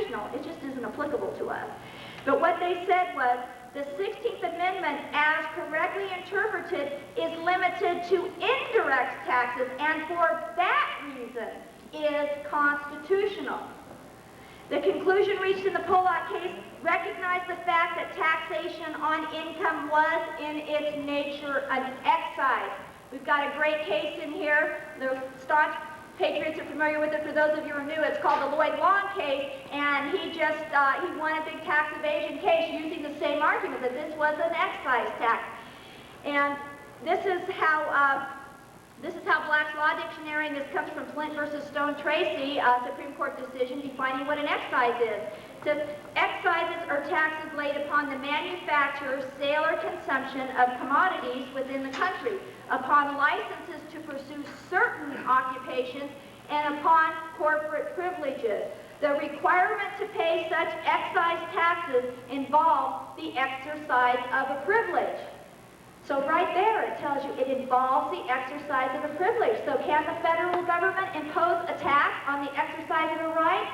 unconstitutional. It just isn't applicable to us. But what they said was, the 16th Amendment, as correctly interpreted, is limited to indirect taxes, and for that reason is constitutional. The conclusion reached in the Pollock case recognized the fact that taxation on income was, in its nature, an excise. We've got a great case in here. The staunch patriots are familiar with it. For those of you who are new, it's called the Lloyd Long case, and he won a big tax evasion case using the same argument that this was an excise tax. And this is how Black's Law Dictionary, and this comes from Flint versus Stone Tracy, Supreme Court decision defining what an excise is. It says, excises are taxes laid upon the manufacture, sale, or consumption of commodities within the country, upon licenses to pursue certain occupations, and upon corporate privileges. The requirement to pay such excise taxes involves the exercise of a privilege. So right there it tells you it involves the exercise of a privilege. So can the federal government impose a tax on the exercise of a right?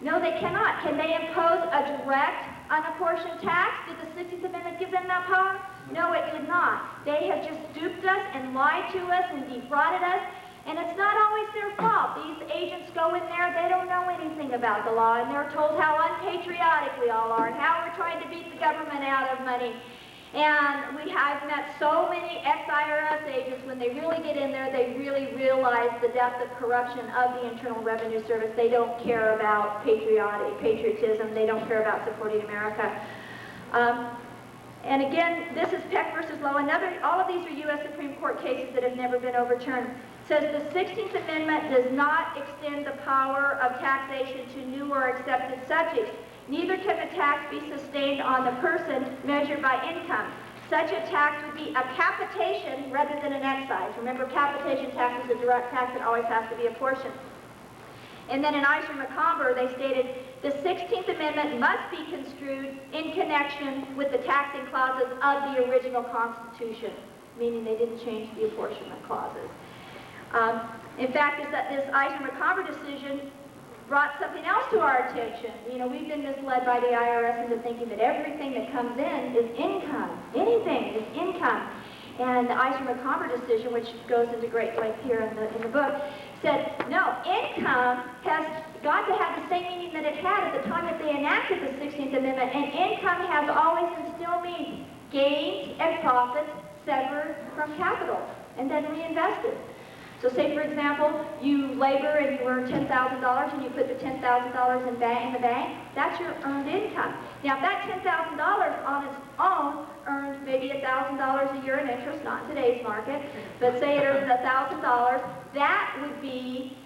No, they cannot. Can they impose a direct, unapportioned tax? Did the 16th Amendment give them that power? No, it did not. They have just duped us and lied to us and defrauded us, and it's not always their fault. These agents go in there, they don't know anything about the law, and they're told how unpatriotic we all are and how we're trying to beat the government out of money. And I've met so many ex-IRS agents, when they really get in there, they really realize the depth of corruption of the Internal Revenue Service. They don't care about patriotism. They don't care about supporting America. And again, this is Peck versus Lowe. All of these are U.S. Supreme Court cases that have never been overturned. It says the 16th Amendment does not extend the power of taxation to new or accepted subjects. Neither can the tax be sustained on the person measured by income. Such a tax would be a capitation rather than an excise. Remember, capitation tax is a direct tax that always has to be apportioned. And then in Eisner-McComber, they stated, the 16th Amendment must be construed in connection with the taxing clauses of the original Constitution, meaning they didn't change the apportionment clauses. In fact, this Eisner-McComber decision brought something else to our attention. You know, we've been misled by the IRS into thinking that everything that comes in is income. Anything is income. And the Eisner-McComber decision, which goes into great length here in the book, said, no, income has got to have the same meaning that it had at the time that they enacted the 16th Amendment, and income has always and still means gains and profits severed from capital and then reinvested. So say, for example, you labor and you earn $10,000 and you put the $10,000 in the bank, that's your earned income. Now, if that $10,000 on its own earned maybe $1,000 a year in interest, not in today's market, but say it earned $1,000, that would be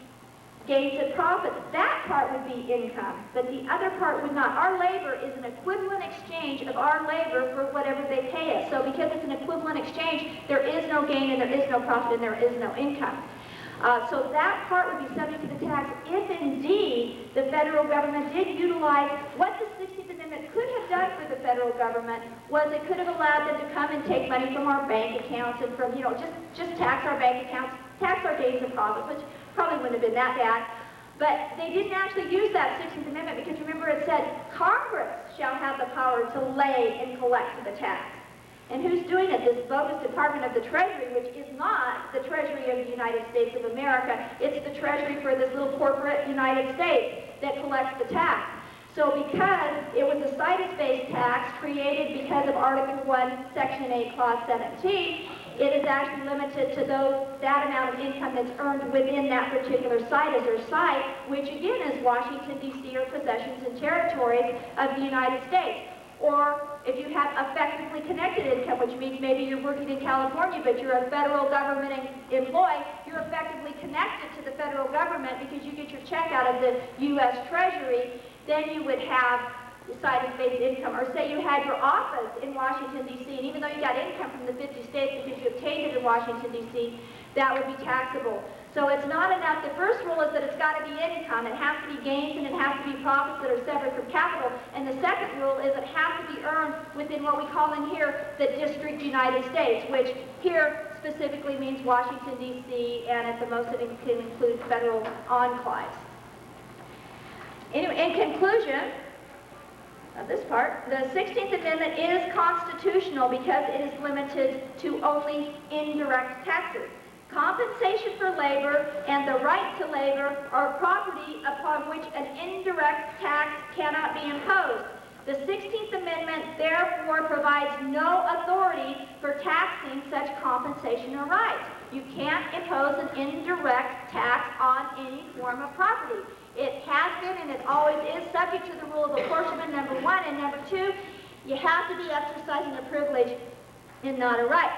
gains and profits. That part would be income, but the other part would not. Our labor is an equivalent exchange of our labor for whatever they pay us. So because it's an equivalent exchange, there is no gain and there is no profit and there is no income. So that part would be subject to the tax if indeed the federal government did utilize what the 16th Amendment could have done for the federal government was it could have allowed them to come and take money from our bank accounts and from, just tax our bank accounts, tax our gains and profits, which probably wouldn't have been that bad. But they didn't actually use that 16th Amendment because remember it said Congress shall have the power to lay and collect the tax. And who's doing it? This bogus Department of the Treasury, which is not the Treasury of the United States of America. It's the Treasury for this little corporate United States that collects the tax. So because it was a situs-based tax created because of Article 1, Section 8, Clause 17, it is actually limited to that amount of income that's earned within that particular situs or site, which again is Washington, D.C. or possessions and territories of the United States. Or if you have effectively connected income, which means maybe you're working in California, but you're a federal government employee, you're effectively connected to the federal government because you get your check out of the U.S. Treasury, then you would have situs-based income. Or say you had your office in Washington, D.C., and even though you got income from the 50 states because you obtained it in Washington, D.C., that would be taxable. So it's not enough. The first rule is that it's got to be income. It has to be gains and it has to be profits that are separate from capital. And the second rule is it has to be earned within what we call in here the District United States, which here specifically means Washington, D.C., and at the most it can include federal enclaves. In conclusion of this part, the 16th Amendment is constitutional because it is limited to only indirect taxes. Compensation for labor and the right to labor are property upon which an indirect tax cannot be imposed. The 16th Amendment therefore provides no authority for taxing such compensation or rights. You can't impose an indirect tax on any form of property. It has been and it always is subject to the rule of apportionment, number one, and number two, you have to be exercising a privilege and not a right.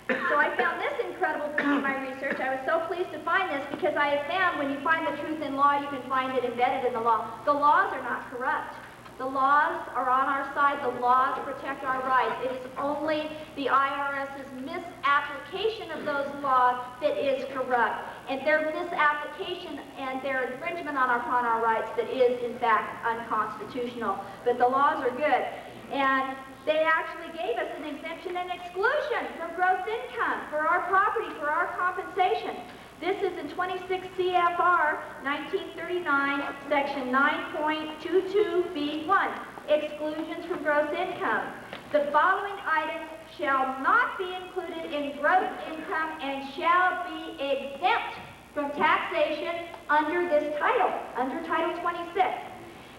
So I found this incredible in my research. I was so pleased to find this because I have found when you find the truth in law, you can find it embedded in the law. The laws are not corrupt. The laws are on our side. The laws protect our rights. It is only the IRS's misapplication of those laws that is corrupt. And their misapplication and their infringement upon our rights that is, in fact, unconstitutional. But the laws are good. And they actually gave us an exemption and exclusion from gross income for our property, for our compensation. This is in 26 CFR 1939, section 9.22B1, exclusions from gross income. The following items shall not be included in gross income and shall be exempt from taxation under this title, under Title 26.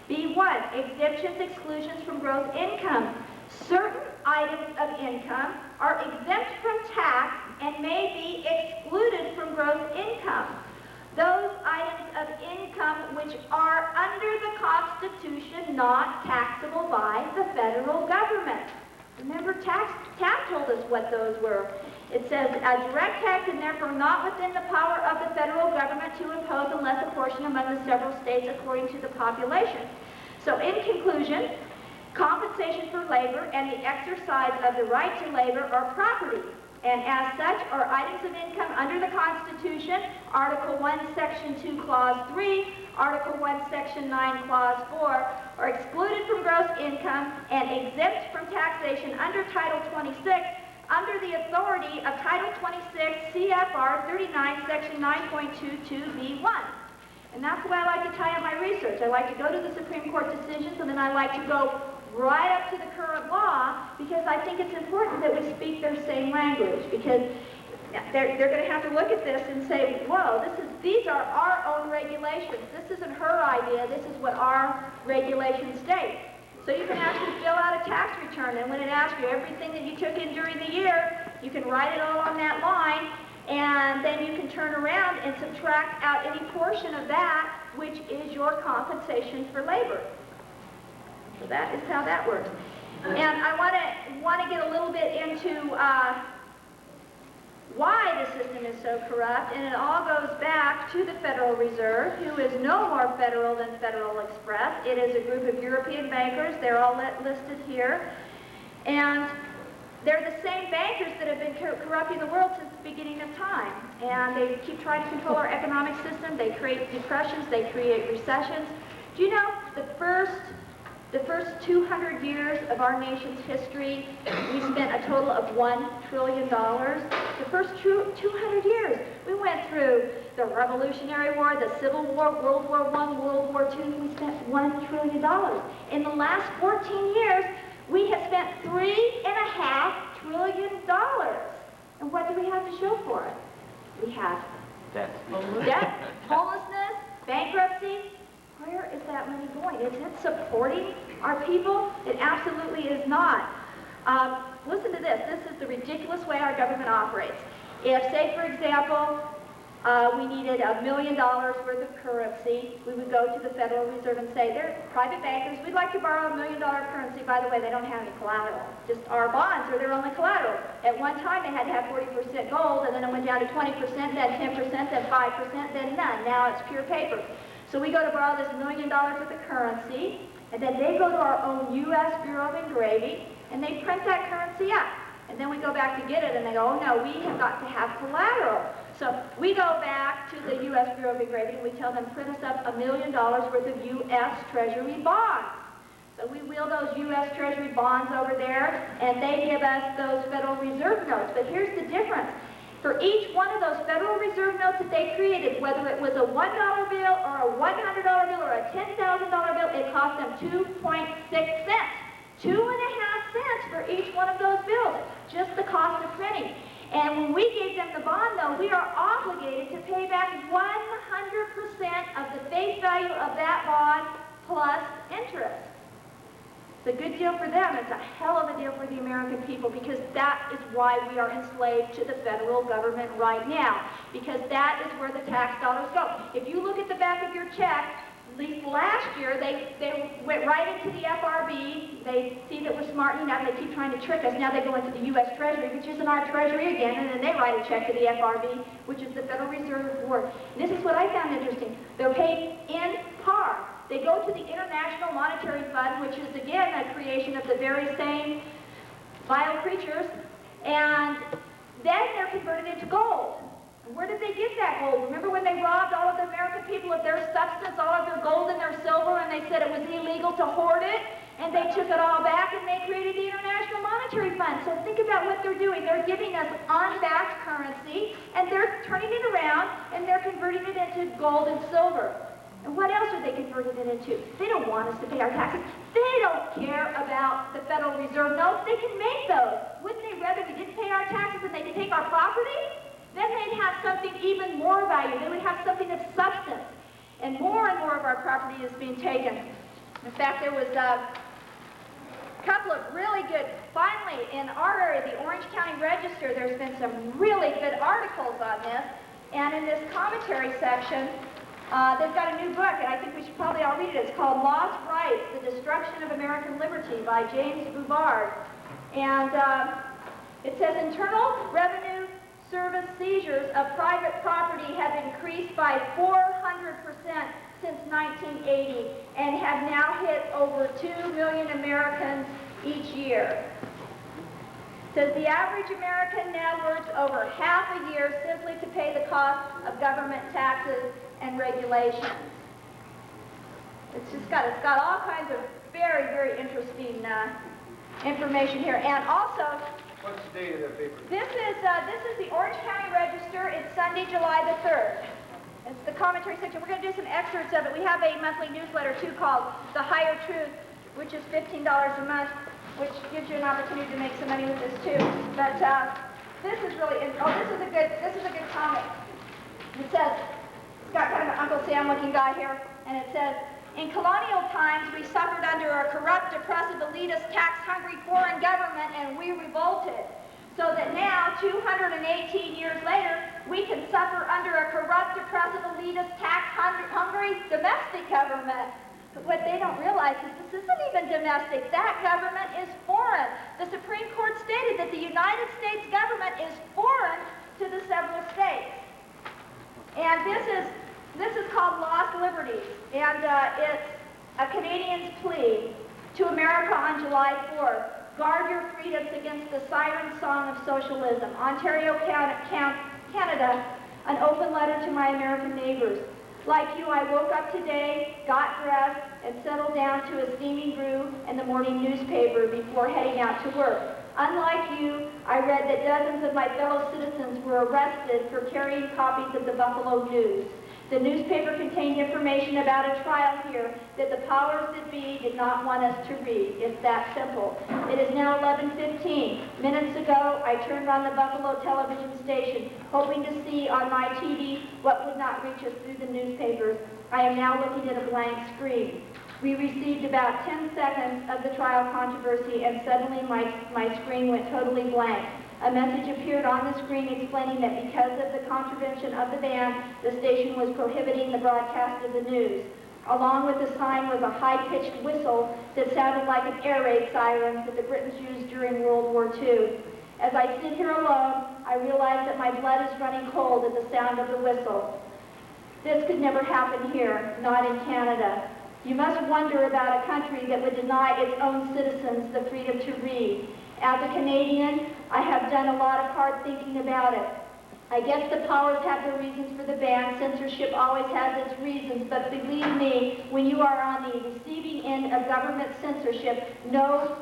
B1, exemptions, exclusions from gross income. Certain items of income are exempt from tax and may be excluded from gross income. Those items of income which are under the Constitution not taxable by the federal government. Remember, tax told us what those were. It says, a direct tax and therefore not within the power of the federal government to impose unless apportioned among the several states according to the population. So in conclusion, compensation for labor and the exercise of the right to labor are property, and as such are items of income under the Constitution, Article 1, Section 2, Clause 3, Article 1, Section 9, Clause 4, are excluded from gross income and exempt from taxation under Title 26 under the authority of Title 26 CFR 39, Section 9.22B1. And that's the way I like to tie up my research. I like to go to the Supreme Court decisions, and then I like to go right up to the current law, because I think it's important that we speak their same language, because they're going to have to look at this and say, whoa, these are our own regulations. This isn't her idea. This is what our regulations state. So you can actually fill out a tax return, and when it asks you everything that you took in during the year, you can write it all on that line, and then you can turn around and subtract out any portion of that which is your compensation for labor. So that is how that works. And I want to get a little bit into why the system is so corrupt, and it all goes back to the Federal Reserve, who is no more federal than Federal Express. It is a group of European bankers. They're all listed here. And they're the same bankers that have been corrupting the world since the beginning of time. And they keep trying to control our economic system. They create depressions. They create recessions. Do you know the first 200 years of our nation's history, we spent a total of $1 trillion. The first 200 years, we went through the Revolutionary War, the Civil War, World War I, World War II. We spent $1 trillion. In the last 14 years, we have spent $3.5 trillion. And what do we have to show for it? We have debt, homelessness, bankruptcy. Where is that money going? Is it supporting our people? It absolutely is not. Listen to this. This is the ridiculous way our government operates. If, say, for example, we needed $1 million worth of currency, we would go to the Federal Reserve and say, they're private bankers, we'd like to borrow $1 million currency. By the way, they don't have any collateral. Just our bonds are their only collateral. At one time, they had to have 40% gold, and then it went down to 20%, then 10%, then 5%, then none. Now it's pure paper. So we go to borrow this $1 million worth of currency, and then they go to our own U.S. Bureau of Engraving, and they print that currency up. And then we go back to get it, and they go, oh no, we have got to have collateral. So we go back to the U.S. Bureau of Engraving, and we tell them, print us up $1 million worth of U.S. Treasury bonds. So we wheel those U.S. Treasury bonds over there, and they give us those Federal Reserve notes. But here's the difference. For each one of those Federal Reserve notes that they created, whether it was a $1 bill or a $100 bill or a $10,000 bill 2.6 cents. 2.5 cents for each one of those bills, just the cost of printing. And when we gave them the bond, though, we are obligated to pay back 100% of the face value of that bond plus interest. It's a good deal for them. It's a hell of a deal for the American people, because that is why we are enslaved to the federal government right now, because that is where the tax dollars go. If you look at the back of your check, at least last year, they went right into the FRB. They see that we're smart enough, they keep trying to trick us. Now they go into the U.S. Treasury, which isn't our Treasury again, and then they write a check to the FRB, which is the Federal Reserve Board. And this is what I found interesting. They're paid in par. They go to the International Monetary Fund, which is, again, a creation of the very same vile creatures, and then they're converted into gold. And where did they get that gold? Remember when they robbed all of the American people of their substance, all of their gold and their silver, and they said it was illegal to hoard it, and they took it all back, and they created the International Monetary Fund. So think about what they're doing. They're giving us unbacked currency, and they're turning it around, and they're converting it into gold and silver. And what else are they converting it into? They don't want us to pay our taxes. They don't care about the Federal Reserve notes. They can make those. Wouldn't they rather we didn't pay our taxes and they could take our property? Then they'd have something even more value. They would have something of substance. And more of our property is being taken. In fact, there was a couple of really good, finally, in our area, the Orange County Register, there's been some really good articles on this. And in this commentary section, they've got a new book, and I think we should probably all read it. It's called Lost Rights, The Destruction of American Liberty by James Bouvard. And it says Internal Revenue Service seizures of private property have increased by 400% since 1980 and have now hit over 2 million Americans each year. Says the average American now works over half a year simply to pay the cost of government taxes and regulations. It's got all kinds of very, very interesting information here. And also, what's the date of that paper? This is the Orange County Register. It's Sunday, July the 3rd. It's the commentary section. We're going to do some excerpts of it. We have a monthly newsletter too called The Higher Truth, which is $15 a month, which gives you an opportunity to make some money with this too. But this is really, this is a good comic. It says, it's got kind of an Uncle Sam looking guy here, and it says, in colonial times, we suffered under a corrupt, oppressive, elitist, tax-hungry foreign government, and we revolted. So that now, 218 years later, we can suffer under a corrupt, oppressive, elitist, tax-hungry domestic government. But what they don't realize is this isn't even domestic. That government is foreign. The Supreme Court stated that the United States government is foreign to the several states. And this is called Lost Liberties, and it's a Canadian's plea to America on July 4th. Guard your freedoms against the siren song of socialism. Ontario, Canada, an open letter to my American neighbors. Like you, I woke up today, got dressed, and settled down to a steaming brew and the morning newspaper before heading out to work. Unlike you, I read that dozens of my fellow citizens were arrested for carrying copies of the Buffalo News. The newspaper contained information about a trial here that the powers that be did not want us to read. It's that simple. It is now 11:15. Minutes ago, I turned on the Buffalo television station, hoping to see on my TV what would not reach us through the newspapers. I am now looking at a blank screen. We received about 10 seconds of the trial controversy, and suddenly my screen went totally blank. A message appeared on the screen explaining that because of the contravention of the ban, the station was prohibiting the broadcast of the news. Along with the sign was a high-pitched whistle that sounded like an air raid siren that the Britons used during World War II. As I sit here alone, I realize that my blood is running cold at the sound of the whistle. This could never happen here, not in Canada. You must wonder about a country that would deny its own citizens the freedom to read. As a Canadian, I have done a lot of hard thinking about it. I guess the powers have their reasons for the ban. Censorship always has its reasons, but believe me, when you are on the receiving end of government censorship, no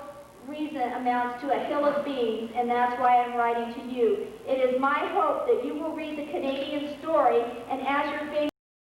reason amounts to a hill of beans, and that's why I'm writing to you. It is my hope that you will read the Canadian story, and as your famous